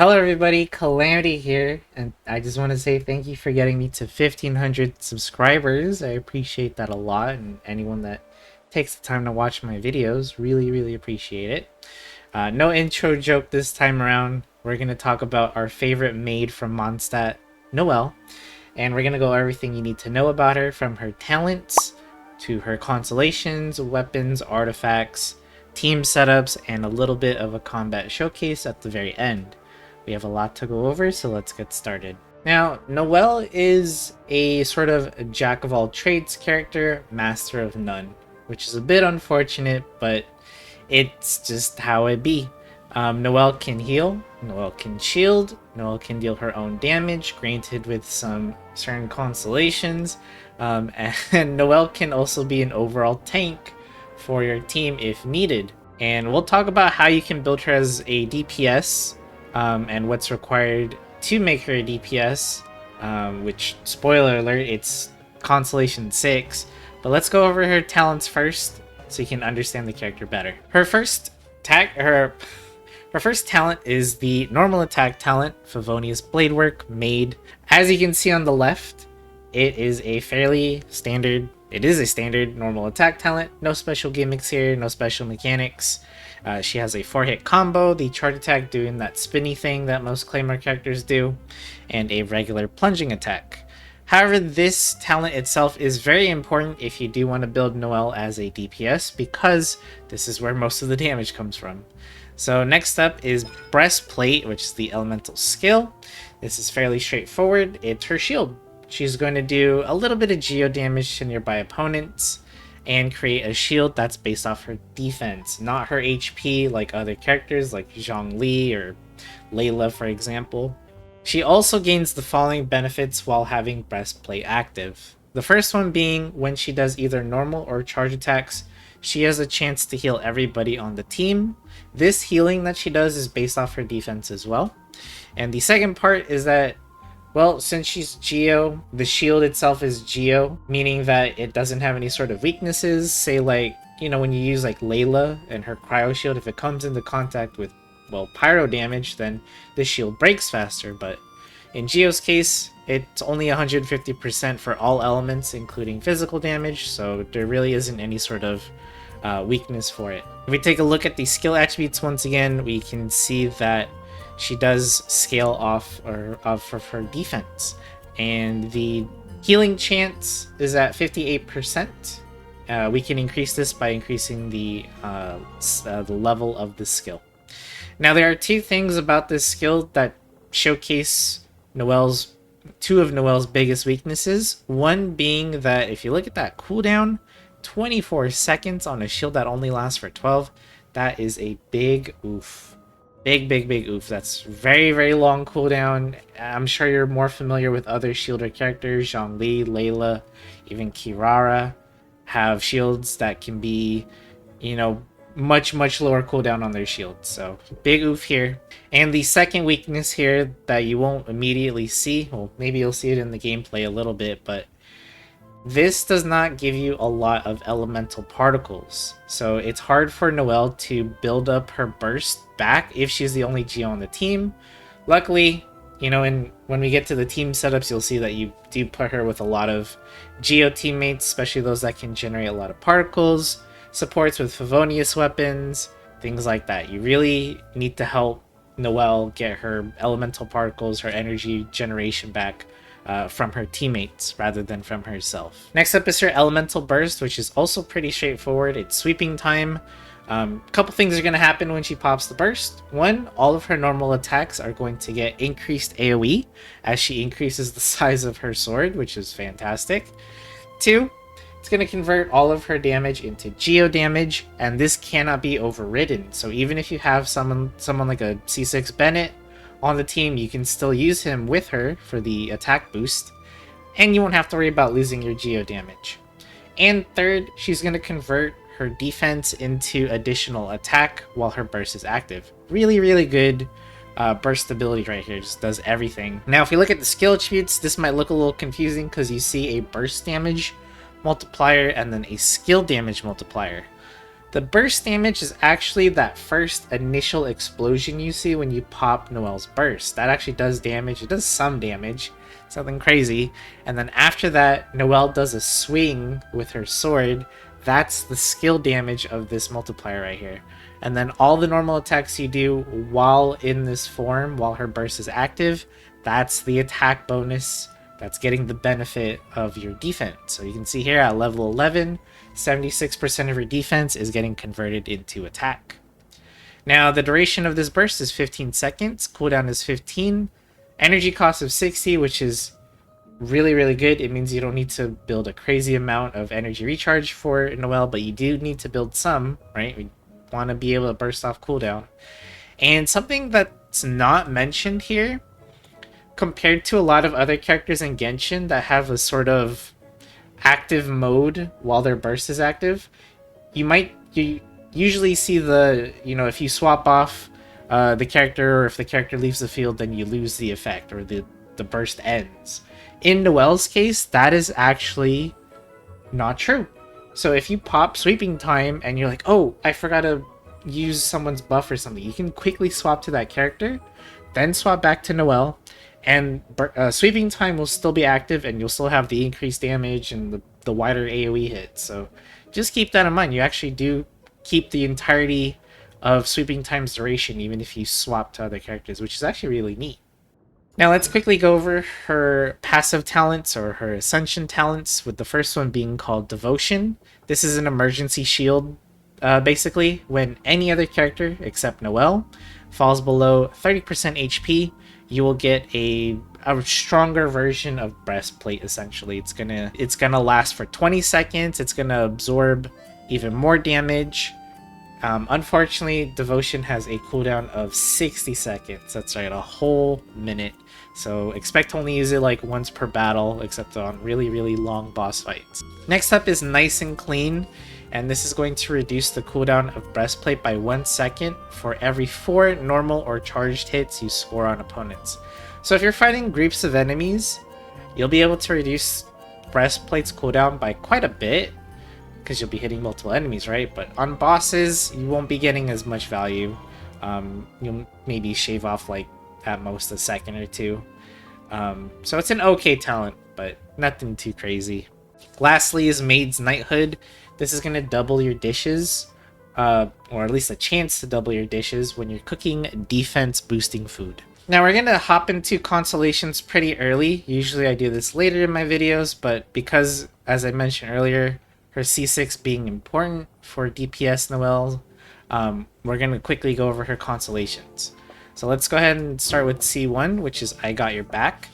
Hello everybody, Calamity here, and I just want to say thank you for getting me to 1500 subscribers. I appreciate that a lot, and anyone that takes the time to watch my videos, really appreciate it. No intro joke this time around. We're going to talk about our favorite maid from Mondstadt, Noelle, and we're going to go everything you need to know about her, from her talents to her constellations, weapons, artifacts, team setups, and a little bit of a combat showcase at the very end. We have a lot to go over, so let's get started. Now, Noelle is a sort of jack of all trades character, master of none, which is a bit unfortunate, but it's just how it be. Noelle can heal, Noelle can shield, Noelle can deal her own damage, granted with some certain constellations, and Noelle can also be an overall tank for your team if needed. And we'll talk about how you can build her as a DPS, and what's required to make her a DPS, which, spoiler alert, it's Constellation 6. But let's go over her talents first, so you can understand the character better. Her first talent is the normal attack talent, Favonius Bladework, Maid. As you can see on the left, it is a standard normal attack talent. No special gimmicks here, no special mechanics. She has a 4-hit combo, the charge attack doing that spinny thing that most Claymore characters do, and a regular plunging attack. However, this talent itself is very important if you do want to build Noelle as a DPS, because this is where most of the damage comes from. So next up is Breastplate, which is the elemental skill. This is fairly straightforward. It's her shield. She's going to do a little bit of geo damage to nearby opponents and create a shield that's based off her defense, not her HP like other characters like Zhongli or Layla, for example. She also gains the following benefits while having Breastplate active. The first one being, when she does either normal or charge attacks, she has a chance to heal everybody on the team. This healing that she does is based off her defense as well. And the second part is that, well, since she's Geo, the shield itself is Geo, meaning that it doesn't have any sort of weaknesses. Say, like, when you use like Layla and her cryo shield, if it comes into contact with, well, pyro damage, then the shield breaks faster. But in Geo's case, it's only 150% for all elements, including physical damage, so there really isn't any sort of weakness for it. If we take a look at the skill attributes once again, we can see that she does scale off of her defense, and the healing chance is at 58%. We can increase this by increasing the level of the skill. Now, there are two things about this skill that showcase two of Noelle's biggest weaknesses. One being that if you look at that cooldown, 24 seconds on a shield that only lasts for 12, that is a big oof. Big oof. That's very long cooldown. I'm sure you're more familiar with other shielder characters. Zhongli, Layla, even Kirara have shields that can be, much lower cooldown on their shields. So big oof here. And the second weakness here that you won't immediately see, well, maybe you'll see it in the gameplay a little bit, but this does not give you a lot of elemental particles, so it's hard for Noelle to build up her burst back if she's the only Geo on the team. Luckily, when we get to the team setups, you'll see that you do put her with a lot of Geo teammates, especially those that can generate a lot of particles, supports with Favonius weapons, things like that. You really need to help Noelle get her elemental particles, her energy generation back from her teammates rather than from herself. Next up is her elemental burst, which is also pretty straightforward. It's sweeping time. A couple things are going to happen when she pops the burst. One, all of her normal attacks are going to get increased AoE as she increases the size of her sword, which is fantastic. Two, it's going to convert all of her damage into geo damage, and this cannot be overridden. So even if you have someone like a C6 Bennett on the team, you can still use him with her for the attack boost, and you won't have to worry about losing your geo damage. And third, she's going to convert her defense into additional attack while her burst is active. Really good burst ability right here. Just does everything. Now, if we look at the skill attributes, this might look a little confusing because you see a burst damage multiplier and then a skill damage multiplier. The burst damage is actually that first initial explosion you see when you pop Noelle's burst. That actually does damage. It does some damage. Something crazy. And then after that, Noelle does a swing with her sword. That's the skill damage of this multiplier right here. And then all the normal attacks you do while in this form, while her burst is active, that's the attack bonus. That's getting the benefit of your defense. So you can see here at level 11, 76% of your defense is getting converted into attack. Now the duration of this burst is 15 seconds, cooldown is 15, energy cost of 60, which is really, really good. It means you don't need to build a crazy amount of energy recharge for Noelle, but you do need to build some, right? We want to be able to burst off cooldown. And something that's not mentioned here, compared to a lot of other characters in Genshin that have a sort of active mode while their burst is active, you usually see the, if you swap off the character, or if the character leaves the field, then you lose the effect, or the burst ends. In Noelle's case, that is actually not true. So if you pop Sweeping Time and you're like, oh, I forgot to use someone's buff or something, you can quickly swap to that character, then swap back to Noelle, and Sweeping Time will still be active, and you'll still have the increased damage and the wider AoE hit. So just keep that in mind. You actually do keep the entirety of Sweeping Time's duration, even if you swap to other characters, which is actually really neat. Now let's quickly go over her passive talents, or her Ascension talents, with the first one being called Devotion. This is an emergency shield, basically. When any other character except Noelle falls below 30% HP, you will get a stronger version of Breastplate, essentially. It's gonna last for 20 seconds. It's gonna absorb even more damage. Unfortunately, Devotion has a cooldown of 60 seconds. That's right, a whole minute. So expect to only use it like once per battle, except on really, really long boss fights. Next up is Nice and Clean, and this is going to reduce the cooldown of Breastplate by 1 second for every 4 normal or charged hits you score on opponents. So if you're fighting groups of enemies, you'll be able to reduce Breastplate's cooldown by quite a bit, because you'll be hitting multiple enemies, right? But on bosses, you won't be getting as much value. You'll maybe shave off like at most a second or two. So it's an okay talent, but nothing too crazy. Lastly is Maid's Knighthood. This is going to double your dishes, or at least a chance to double your dishes when you're cooking defense boosting food. Now we're going to hop into Constellations pretty early. Usually I do this later in my videos, but because, as I mentioned earlier, her C6 being important for DPS Noelle, we're going to quickly go over her Constellations. So let's go ahead and start with C1, which is I Got Your Back.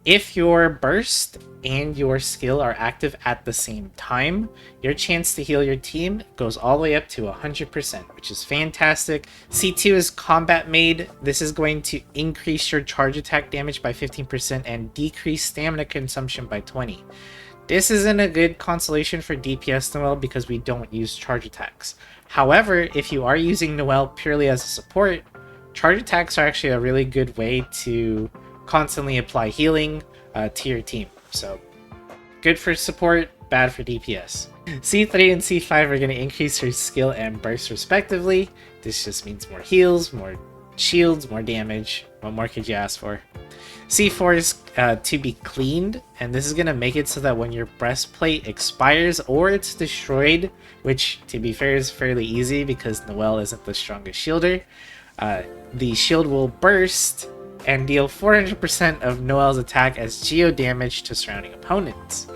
If your burst and your skill are active at the same time, your chance to heal your team goes all the way up to 100%, which is fantastic. C2 is Combat Maid. This is going to increase your charge attack damage by 15% and decrease stamina consumption by 20%. This isn't a good constellation for DPS Noelle because we don't use charge attacks. However, if you are using Noelle purely as a support, charge attacks are actually a really good way to constantly apply healing to your team. So good for support, bad for DPS. C3 and C5 are going to increase your skill and burst respectively. This just means more heals, more shields, more damage. What more could you ask for? C4 is to be cleaned, and this is going to make it so that when your breastplate expires or it's destroyed, which to be fair is fairly easy because Noelle isn't the strongest shielder, the shield will burst and deal 400% of Noelle's attack as geo damage to surrounding opponents.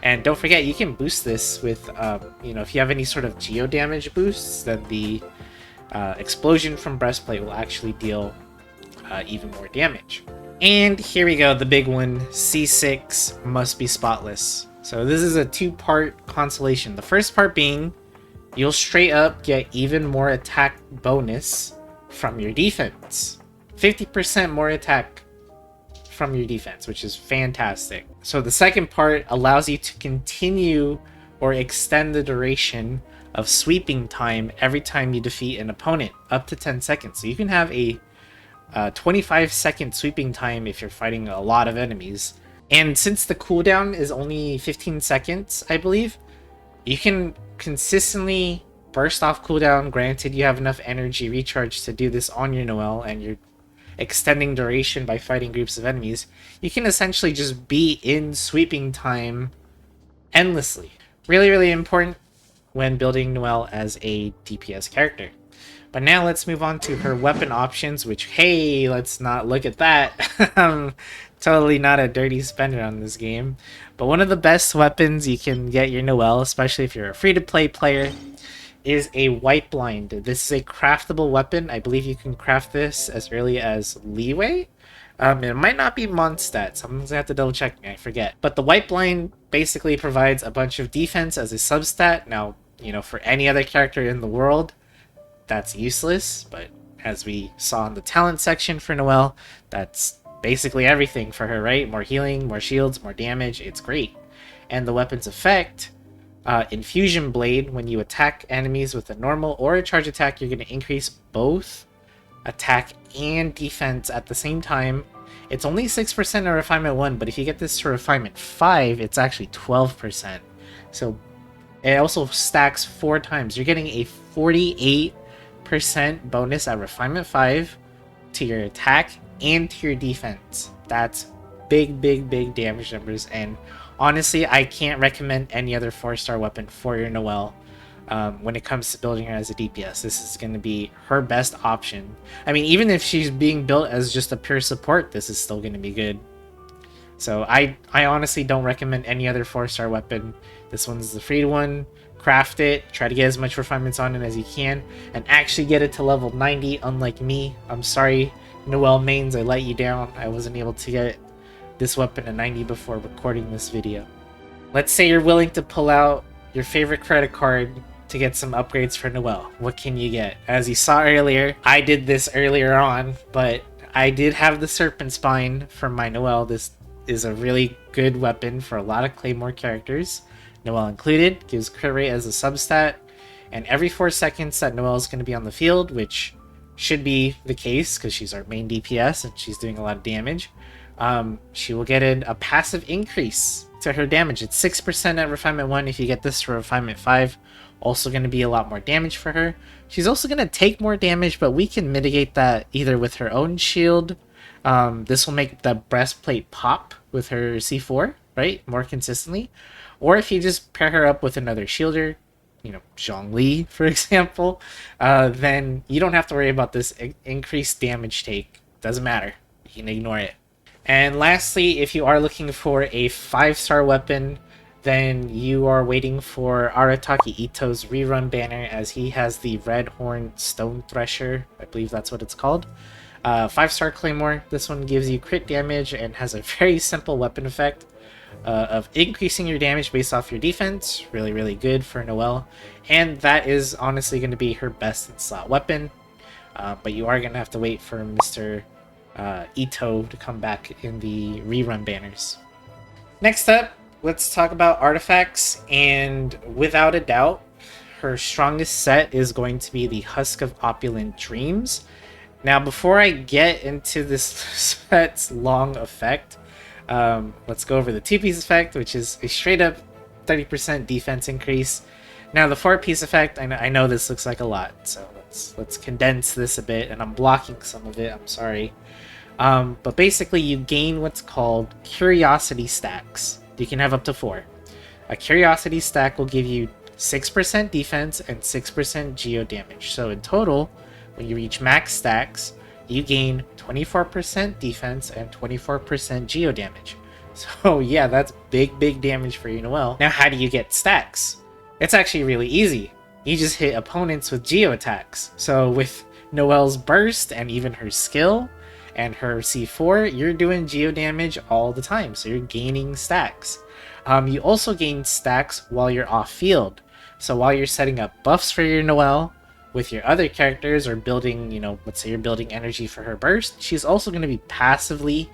And don't forget, you can boost this with, if you have any sort of geo damage boosts, then the explosion from breastplate will actually deal even more damage. And here we go, the big one, C6 must be spotless. So this is a two-part constellation. The first part being, you'll straight up get even more attack bonus from your defense. 50% more attack from your defense, which is fantastic. So the second part allows you to continue or extend the duration of sweeping time every time you defeat an opponent, up to 10 seconds. So you can have a 25-second sweeping time if you're fighting a lot of enemies. And since the cooldown is only 15 seconds, I believe, you can consistently burst off cooldown. Granted, you have enough energy recharge to do this on your Noelle, and you're extending duration by fighting groups of enemies. You can essentially just be in sweeping time endlessly. Really, really important when building Noelle as a DPS character. But now let's move on to her weapon options, which, hey, let's not look at that. I'm totally not a dirty spender on this game. But one of the best weapons you can get your Noelle, especially if you're a free-to-play player, is a White Blind. This is a craftable weapon. I believe you can craft this as early as Leeway. It might not be Mondstadt. Someone's gonna have to double check me, I forget. But the White Blind basically provides a bunch of defense as a substat. Now, you know, for any other character in the world, that's useless, but as we saw in the talent section for Noelle, that's basically everything for her, right? More healing, more shields, more damage, it's great. And the weapon's effect, Infusion Blade, when you attack enemies with a normal or a charge attack, you're going to increase both attack and defense at the same time. It's only 6% in Refinement 1, but if you get this to Refinement 5, it's actually 12%. So it also stacks 4 times. You're getting a 48% bonus at Refinement 5 to your attack and to your defense. That's big, big, big damage numbers, and honestly, I can't recommend any other 4-star weapon for your Noelle when it comes to building her as a DPS. This is going to be her best option. I mean, even if she's being built as just a pure support, this is still going to be good. So I honestly don't recommend any other 4-star weapon. This one's the free one. Craft it, try to get as much refinements on it as you can, and actually get it to level 90, unlike me. I'm sorry, Noelle mains, I let you down. I wasn't able to get this weapon to 90 before recording this video. Let's say you're willing to pull out your favorite credit card to get some upgrades for Noelle. What can you get? As you saw earlier, I did this earlier on, but I did have the Serpent Spine for my Noelle. This is a really good weapon for a lot of Claymore characters, Noelle included. Gives crit rate as a substat, and every 4 seconds that Noelle is going to be on the field, which should be the case because she's our main DPS and she's doing a lot of damage, she will get a passive increase to her damage. It's 6% at Refinement 1. If you get this for Refinement 5, also going to be a lot more damage for her. She's also going to take more damage, but we can mitigate that either with her own shield. This will make the breastplate pop with her C4, right, more consistently. Or if you just pair her up with another shielder, you know, Zhongli, for example, then you don't have to worry about this increased damage take. Doesn't matter. You can ignore it. And lastly, if you are looking for a 5-star weapon, then you are waiting for Arataki Ito's rerun banner, as he has the Red Horn Stone Thresher. I believe that's what it's called. 5-star Claymore. This one gives you crit damage and has a very simple weapon effect of increasing your damage based off your defense. Really, really good for Noelle. And that is honestly going to be her best in slot weapon. But you are going to have to wait for Mr. Ito to come back in the rerun banners. Next up, let's talk about artifacts, and without a doubt, her strongest set is going to be the Husk of Opulent Dreams. Now, before I get into this set's long effect, let's go over the 2-piece effect, which is a straight up 30% defense increase. Now, the 4-piece effect, I know this looks like a lot, so let's condense this a bit, and I'm blocking some of it, I'm sorry. But basically, you gain what's called Curiosity Stacks. You can have up to 4. A Curiosity Stack will give you 6% defense and 6% geo damage. So in total, when you reach max stacks, you gain 24% defense and 24% geo damage. So yeah, that's big, big damage for you, Noelle. Now, how do you get stacks? It's actually really easy. You just hit opponents with geo attacks. So with Noelle's burst and even her skill and her C4, you're doing geo damage all the time, so you're gaining stacks. You also gain stacks while you're off field. So while you're setting up buffs for your Noelle with your other characters, or building, you know, let's say you're building energy for her burst, she's also going to be passively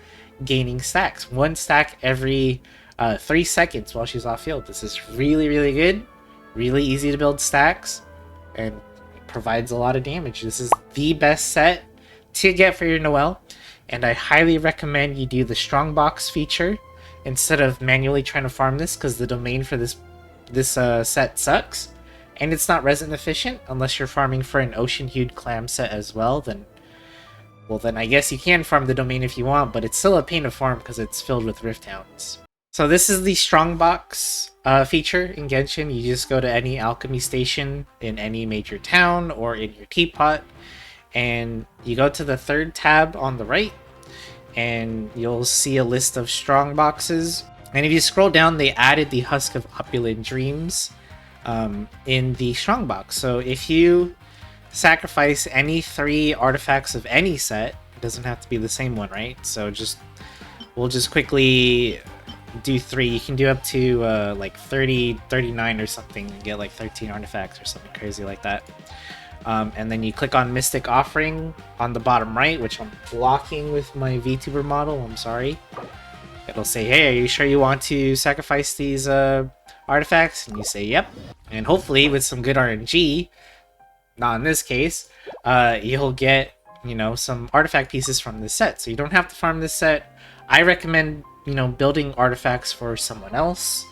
gaining stacks. 1 stack every 3 seconds while she's off field. This is really, really good. Really easy to build stacks, and provides a lot of damage. This is the best set to get for your Noelle, and I highly recommend you do the Strongbox feature instead of manually trying to farm this, because the domain for this set sucks, and it's not resin efficient unless you're farming for an ocean-hued clam set as well. Then I guess you can farm the domain if you want, but it's still a pain to farm because it's filled with rift hounds. So this is the Strongbox feature in Genshin. You just go to any alchemy station in any major town or in your teapot, and you go to the third tab on the right, and you'll see a list of Strongboxes. And if you scroll down, they added the Husk of Opulent Dreams in the Strongbox. So if you sacrifice any 3 artifacts of any set, it doesn't have to be the same one, right? So we'll just quickly do 3. You can do up to like 39 or something and get like 13 artifacts or something crazy like that. And then you click on Mystic Offering on the bottom right, which I'm blocking with my VTuber model, I'm sorry. It'll say, hey, are you sure you want to sacrifice these artifacts? And you say yep. And hopefully with some good RNG, not in this case, you'll get, you know, some artifact pieces from this set. So you don't have to farm this set. I recommend, you know, building artifacts for someone else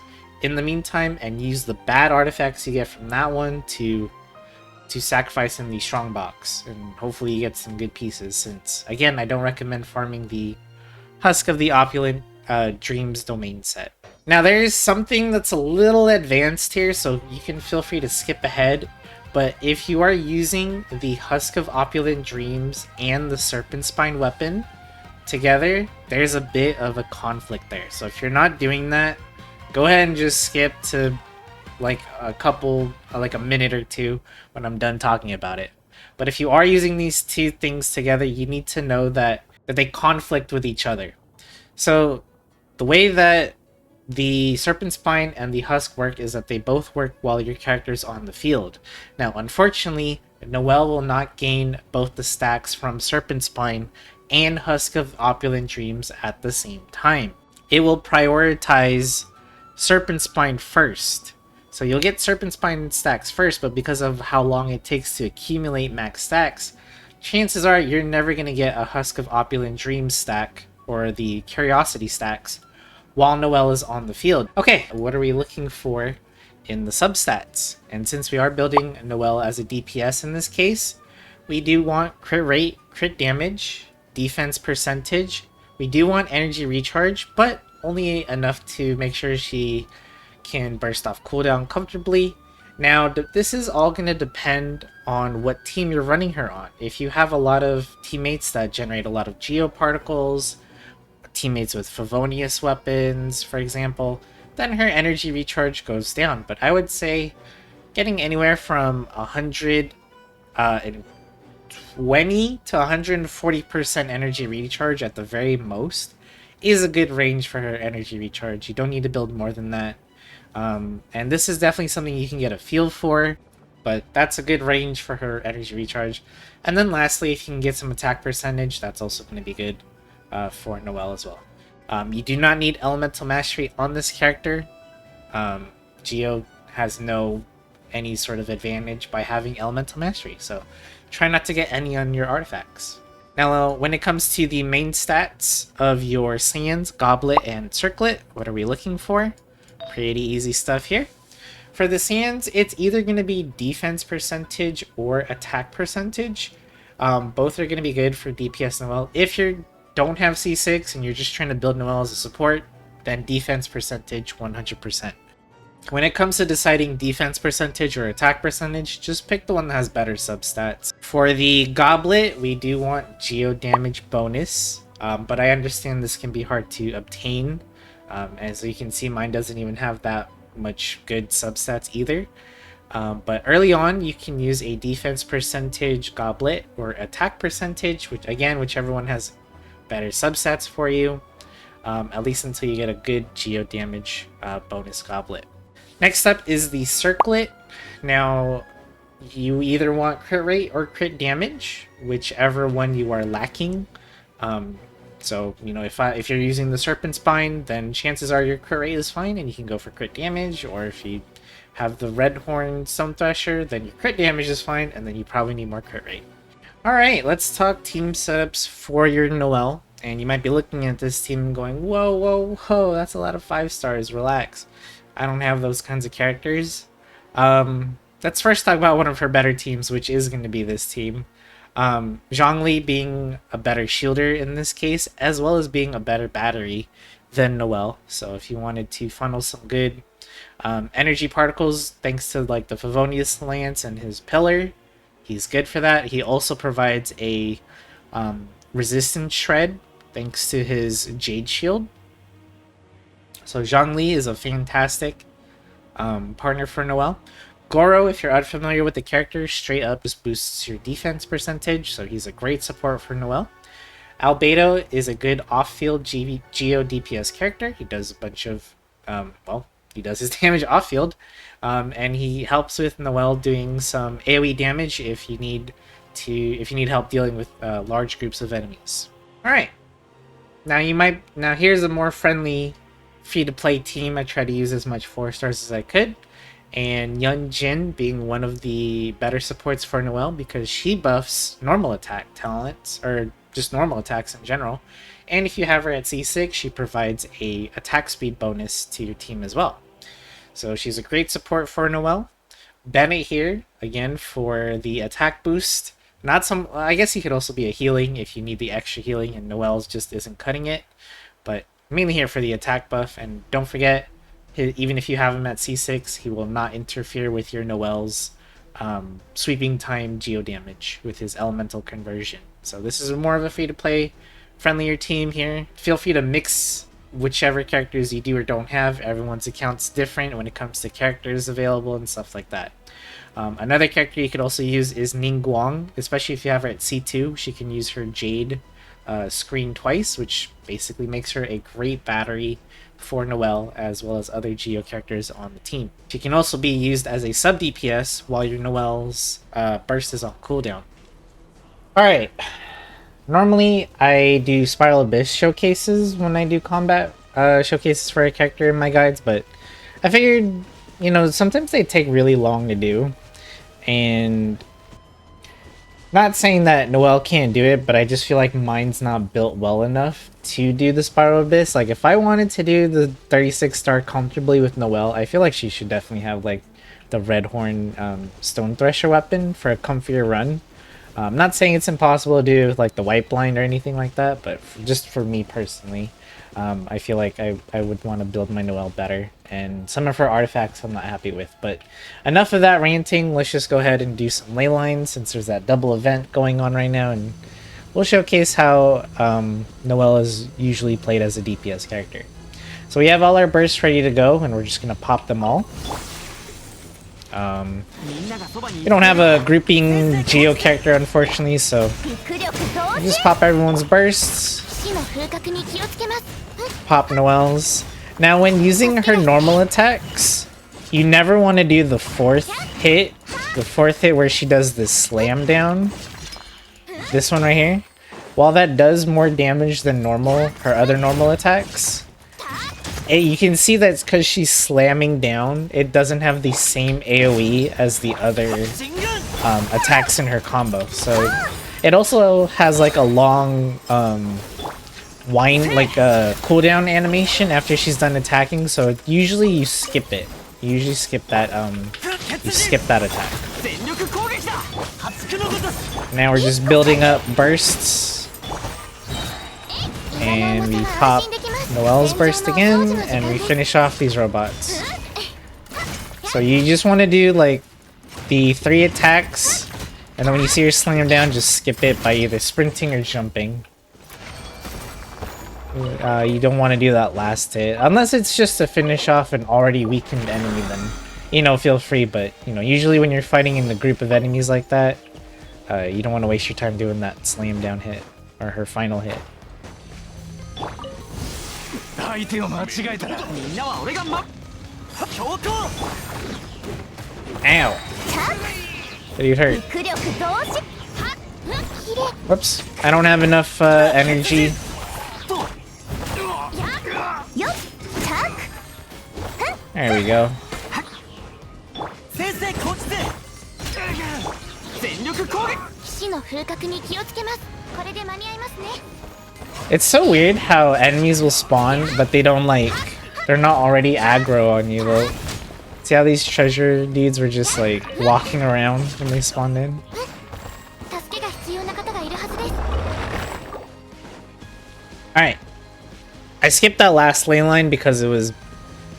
in the meantime, and use the bad artifacts you get from that one to sacrifice in the Strongbox, and hopefully you get some good pieces, since again I don't recommend farming the Husk of the Opulent Dreams domain set. Now there's something that's a little advanced here, so you can feel free to skip ahead, but if you are using the Husk of Opulent Dreams and the Serpent Spine weapon together, there's a bit of a conflict there. So if you're not doing that, go ahead and just skip to like a minute or two when I'm done talking about it. But if you are using these two things together, you need to know that they conflict with each other. So the way that the Serpent Spine and the Husk work is that they both work while your character's on the field. Now, unfortunately, Noelle will not gain both the stacks from Serpent Spine and Husk of Opulent Dreams at the same time. It will prioritize Serpent Spine first. So you'll get Serpent Spine stacks first, but because of how long it takes to accumulate max stacks, chances are you're never going to get a Husk of Opulent Dreams stack or the Curiosity stacks while Noelle is on the field. Okay, what are we looking for in the substats? And since we are building Noelle as a DPS in this case, we do want crit rate, crit damage, defense percentage. We do want energy recharge, but only enough to make sure she can burst off cooldown comfortably. Now, this is all going to depend on what team you're running her on. If you have a lot of teammates that generate a lot of geoparticles, teammates with Favonius weapons, for example, then her energy recharge goes down. But I would say getting anywhere from 120 to 140% energy recharge at the very most is a good range for her energy recharge. You don't need to build more than that. And this is definitely something you can get a feel for, but that's a good range for her energy recharge. And then lastly, if you can get some attack percentage, that's also going to be good for Noelle as well. You do not need Elemental Mastery on this character. Geo has any sort of advantage by having Elemental Mastery, so try not to get any on your artifacts. Now, when it comes to the main stats of your Sands, Goblet, and Circlet, what are we looking for? Pretty easy stuff here. For the Sands, it's either going to be defense percentage or attack percentage. Both are going to be good for DPS Noelle. If you don't have C6 and you're just trying to build Noelle as a support, then defense percentage 100%. When it comes to deciding defense percentage or attack percentage, just pick the one that has better substats. For the Goblet, we do want geo damage bonus, but I understand this can be hard to obtain. As you can see, mine doesn't even have that much good substats either. But early on, you can use a defense percentage Goblet or attack percentage, whichever one has better substats for you, at least until you get a good geo damage bonus Goblet. Next up is the Circlet. Now, you either want crit rate or crit damage, whichever one you are lacking. So, you know, if you're using the Serpent Spine, then chances are your crit rate is fine and you can go for crit damage. Or if you have the Red Horn Stone Thresher, then your crit damage is fine, and then you probably need more crit rate. Alright, let's talk team setups for your Noelle. And you might be looking at this team and going, whoa, whoa, whoa, that's a lot of 5 stars, relax. I don't have those kinds of characters. let's first talk about one of her better teams, which is going to be this team. Zhongli being a better shielder in this case, as well as being a better battery than Noelle. So if you wanted to funnel some good energy particles, thanks to like the Favonius Lance and his pillar, he's good for that. He also provides a resistance shred thanks to his Jade Shield. So Zhongli is a fantastic partner for Noelle. Goro, if you're unfamiliar with the character, straight up just boosts your defense percentage, so he's a great support for Noelle. Albedo is a good off-field Geo DPS character. He does a bunch of, he does his damage off-field, and he helps with Noelle doing some AoE damage if you need help dealing with large groups of enemies. All right, now here's a more friendly free-to-play team. I try to use as much 4 stars as I could. And Yun Jin being one of the better supports for Noelle because she buffs normal attack talents, or just normal attacks in general. And if you have her at C6, she provides a attack speed bonus to your team as well. So she's a great support for Noelle. Bennett here, again, for the attack boost. I guess he could also be a healing if you need the extra healing and Noelle's just isn't cutting it. But mainly here for the attack buff. And don't forget, even if you have him at C6, he will not interfere with your Noelle's sweeping time geo damage with his elemental conversion. So this is more of a free-to-play friendlier team here. Feel free to mix whichever characters you do or don't have. Everyone's account's different when it comes to characters available and stuff like that. Another character you could also use is Ningguang, especially if you have her at C2. She can use her Jade screen twice, which basically makes her a great battery for Noelle as well as other Geo characters on the team. She can also be used as a sub DPS while your Noelle's burst is on cooldown. Alright, normally I do Spiral Abyss showcases when I do combat showcases for a character in my guides, but I figured, you know, sometimes they take really long to do, and not saying that Noelle can't do it, but I just feel like mine's not built well enough to do the Spiral Abyss. Like, if I wanted to do the 36 star comfortably with Noelle, I feel like she should definitely have, like, the Red Horn Stone Thresher weapon for a comfier run. I'm not saying it's impossible to do with, like, the White Blind or anything like that, but just for me personally, I feel like I would want to build my Noelle better. And some of her artifacts I'm not happy with. But enough of that ranting. Let's just go ahead and do some ley lines since there's that double event going on right now. And we'll showcase how Noelle is usually played as a DPS character. So we have all our bursts ready to go, and we're just going to pop them all. We don't have a grouping Geo character, unfortunately, so we'll just pop everyone's bursts. Pop Noelle's. Now, when using her normal attacks, you never want to do the fourth hit. The fourth hit where she does this slam down. This one right here. While that does more damage than normal, her other normal attacks, you can see that's because she's slamming down. It doesn't have the same AoE as the other attacks in her combo. So it also has like a long cooldown animation after she's done attacking, so usually you skip it. You usually skip that attack. Now we're just building up bursts. And we pop Noelle's burst again, and we finish off these robots. So you just want to do like the 3 attacks, and then when you see her slam down, just skip it by either sprinting or jumping. You don't want to do that last hit, unless it's just to finish off an already weakened enemy, then, you know, feel free, but, you know, usually when you're fighting in the group of enemies like that, you don't want to waste your time doing that slam down hit, or her final hit. Ow! Dude hurt. Whoops, I don't have enough energy. There we go. It's so weird how enemies will spawn, but they don't they're not already aggro on you though. See how these treasure dudes were just like walking around when they spawned in? Alright. I skipped that last ley line because it was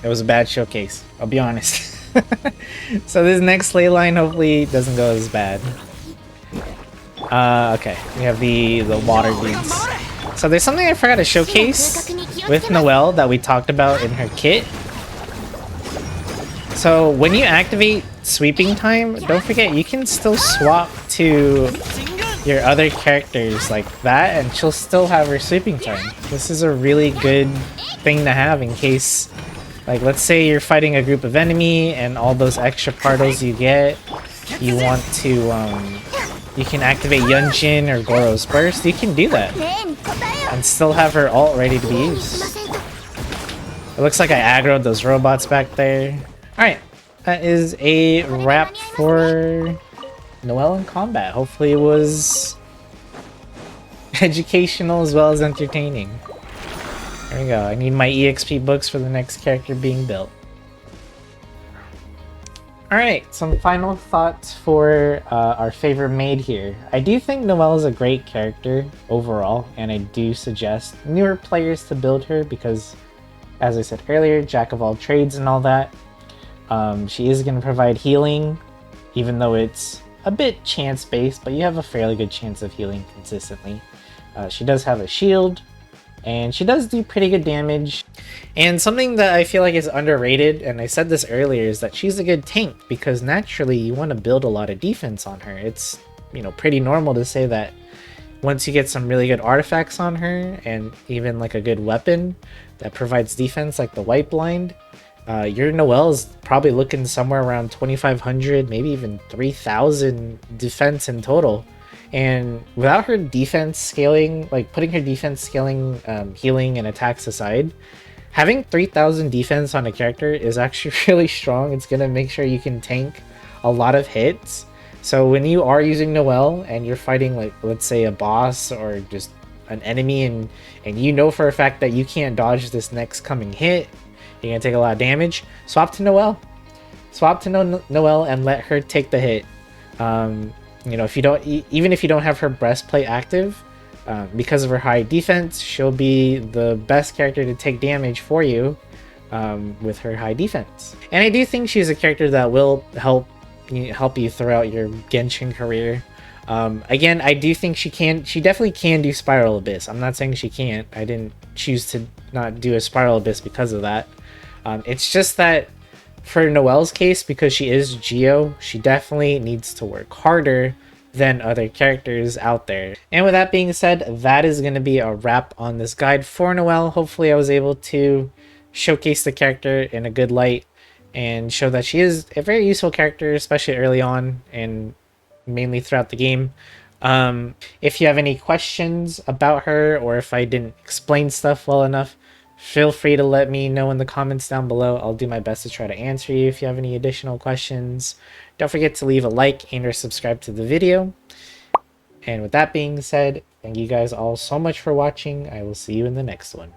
a bad showcase, I'll be honest. So this next ley line hopefully doesn't go as bad. Okay, we have the water dudes. So there's something I forgot to showcase with Noelle that we talked about in her kit. So when you activate sweeping time, don't forget you can still swap to your other characters like that and she'll still have her sweeping time. This is a really good thing to have in case, like, let's say you're fighting a group of enemy and all those extra particles you get, you want to, you can activate Genshin or Goro's Burst. You can do that and still have her ult ready to be used. It looks like I aggroed those robots back there. Alright, that is a wrap for Noelle in combat. Hopefully it was educational as well as entertaining. There we go. I need my EXP books for the next character being built. Alright, some final thoughts for our favorite maid here. I do think Noelle is a great character overall, and I do suggest newer players to build her because, as I said earlier, jack of all trades and all that. She is going to provide healing, even though it's a bit chance-based, but you have a fairly good chance of healing consistently. She does have a shield, and she does do pretty good damage. And something that I feel like is underrated, and I said this earlier, is that she's a good tank, because naturally you want to build a lot of defense on her. It's, you know, pretty normal to say that once you get some really good artifacts on her, and even like a good weapon that provides defense like the White Blind, your Noelle is probably looking somewhere around 2,500, maybe even 3,000 defense in total. And without her defense scaling, like putting her defense scaling, healing and attacks aside, having 3,000 defense on a character is actually really strong. It's going to make sure you can tank a lot of hits. So when you are using Noelle and you're fighting, like, let's say a boss or just an enemy, and you know for a fact that you can't dodge this next coming hit, you're going to take a lot of damage, swap to Noelle. Swap to Noelle and let her take the hit. You know, if you don't, even if you don't have her breastplate active, because of her high defense, she'll be the best character to take damage for you with her high defense. And I do think she's a character that will help you throughout your Genshin career. Again, I do think she definitely can do Spiral Abyss. I'm not saying she can't. I didn't choose to not do a Spiral Abyss because of that. It's just that for Noelle's case, because she is Geo, she definitely needs to work harder than other characters out there. And with that being said, that is going to be a wrap on this guide for Noelle. Hopefully I was able to showcase the character in a good light and show that she is a very useful character, especially early on and mainly throughout the game. If you have any questions about her, or if I didn't explain stuff well enough, feel free to let me know in the comments down below. I'll do my best to try to answer you if you have any additional questions. Don't forget to leave a like and or subscribe to the video. And with that being said, thank you guys all so much for watching. I will see you in the next one.